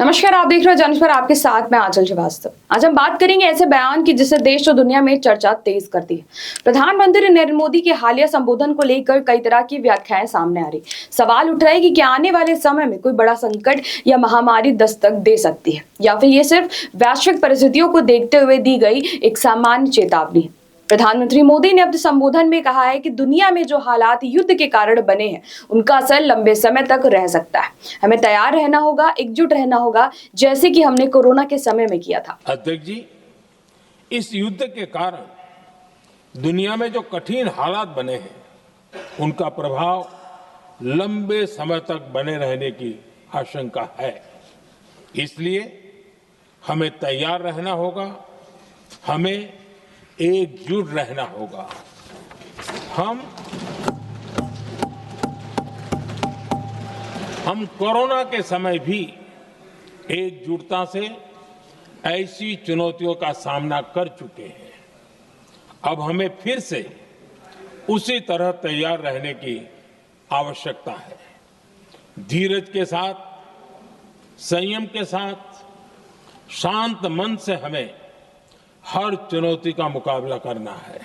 नमस्कार, आप देख रहे हो जनस पर, आपके साथ में आंचल श्रीवास्तव। आज हम बात करेंगे ऐसे बयान की जिससे देश और दुनिया में चर्चा तेज करती है। प्रधानमंत्री नरेंद्र मोदी के हालिया संबोधन को लेकर कई तरह की व्याख्याएं सामने आ रही। सवाल उठ रहा है कि क्या आने वाले समय में कोई बड़ा संकट या महामारी दस्तक दे सकती है, या फिर ये सिर्फ वैश्विक परिस्थितियों को देखते हुए दी गई एक सामान्य चेतावनी है। प्रधानमंत्री मोदी ने अपने संबोधन में कहा है कि दुनिया में जो हालात युद्ध के कारण बने हैं उनका असर लंबे समय तक रह सकता है। हमें तैयार रहना होगा, एकजुट रहना होगा, जैसे कि हमने कोरोना के समय में किया था। अध्यक्ष जी, इस युद्ध के कारण दुनिया में जो कठिन हालात बने हैं उनका प्रभाव लंबे समय तक बने रहने की आशंका है। इसलिए हमें तैयार रहना होगा, हमें एकजुट रहना होगा। हम कोरोना के समय भी एकजुटता से ऐसी चुनौतियों का सामना कर चुके हैं। अब हमें फिर से उसी तरह तैयार रहने की आवश्यकता है। धीरज के साथ, संयम के साथ, शांत मन से हमें हर चुनौती का मुकाबला करना है।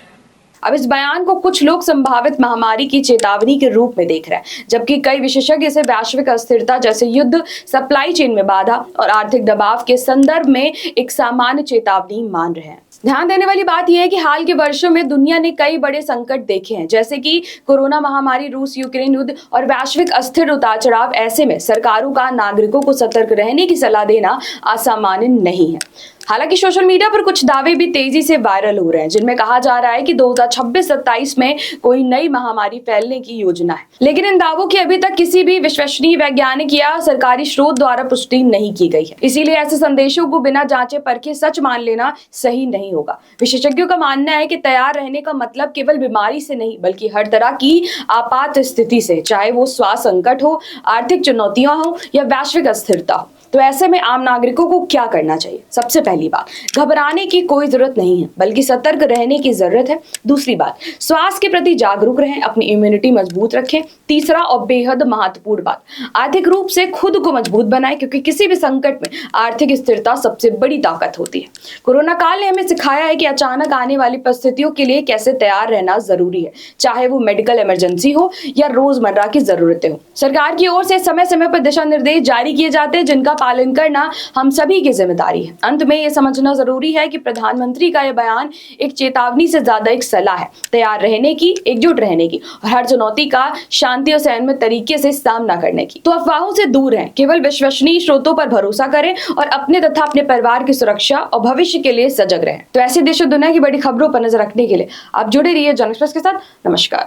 अब इस बयान को कुछ लोग संभावित महामारी की चेतावनी के रूप में देख रहे हैं, जबकि कई विशेषज्ञ इसे वैश्विक अस्थिरता जैसे युद्ध, सप्लाई चेन में बाधा और आर्थिक दबाव के संदर्भ में एक सामान्य चेतावनी मान रहे हैं। ध्यान देने वाली बात यह है कि हाल के वर्षों में दुनिया ने कई बड़े संकट देखे हैं, जैसे कि कोरोना महामारी, रूस यूक्रेन युद्ध और वैश्विक अस्थिर उतार चढ़ाव। ऐसे में सरकारों का नागरिकों को सतर्क रहने की सलाह देना असामान्य नहीं है। हालांकि सोशल मीडिया पर कुछ दावे भी तेजी से वायरल हो रहे हैं, जिनमें कहा जा रहा है कि 2026-27 में कोई नई महामारी फैलने की योजना है, लेकिन इन दावों की अभी तक किसी भी विश्वसनीय वैज्ञानिक या सरकारी स्रोत द्वारा पुष्टि नहीं की गई है। इसीलिए ऐसे संदेशों को बिना जांचे परखे सच मान लेना सही नहीं होगा। विशेषज्ञों का मानना है कि तैयार रहने का मतलब केवल बीमारी से नहीं, बल्कि हर तरह की आपात स्थिति से, चाहे वो स्वास्थ्य संकट हो, आर्थिक चुनौतियां हो या वैश्विक अस्थिरता हो। तो ऐसे में आम नागरिकों को क्या करना चाहिए? सबसे पहली बात, घबराने की कोई जरूरत नहीं है, बल्कि सतर्क रहने की जरूरत है। दूसरी बात, स्वास्थ्य के प्रति जागरूक रहें, अपनी इम्यूनिटी मजबूत रखें। तीसरा और बेहद महत्वपूर्ण बात, आर्थिक रूप से खुद को मजबूत बनाएं, क्योंकि किसी भी संकट में आर्थिक स्थिरता सबसे बड़ी ताकत होती है। कोरोना काल ने हमें सिखाया है कि अचानक आने वाली परिस्थितियों के लिए कैसे तैयार रहना जरूरी है, चाहे वो मेडिकल इमरजेंसी हो या रोजमर्रा की जरूरतें हो। सरकार की ओर से समय समय पर दिशा निर्देश जारी किए जाते हैं, जिनका पालन करना हम सभी की जिम्मेदारी है। अंत में यह समझना जरूरी है कि प्रधानमंत्री का यह बयान एक चेतावनी से ज्यादा एक सलाह है, तैयार रहने की, एकजुट रहने की और हर चुनौती का शांति और संयम तरीके से सामना करने की। तो अफवाहों से दूर रहें, केवल विश्वसनीय स्रोतों पर भरोसा करें और अपने तथा अपने परिवार की सुरक्षा और भविष्य के लिए सजग रहें। तो ऐसे देश और दुनिया की बड़ी खबरों पर नजर रखने के लिए आप जुड़े रहिए जनएक्सप्रेस के साथ। नमस्कार।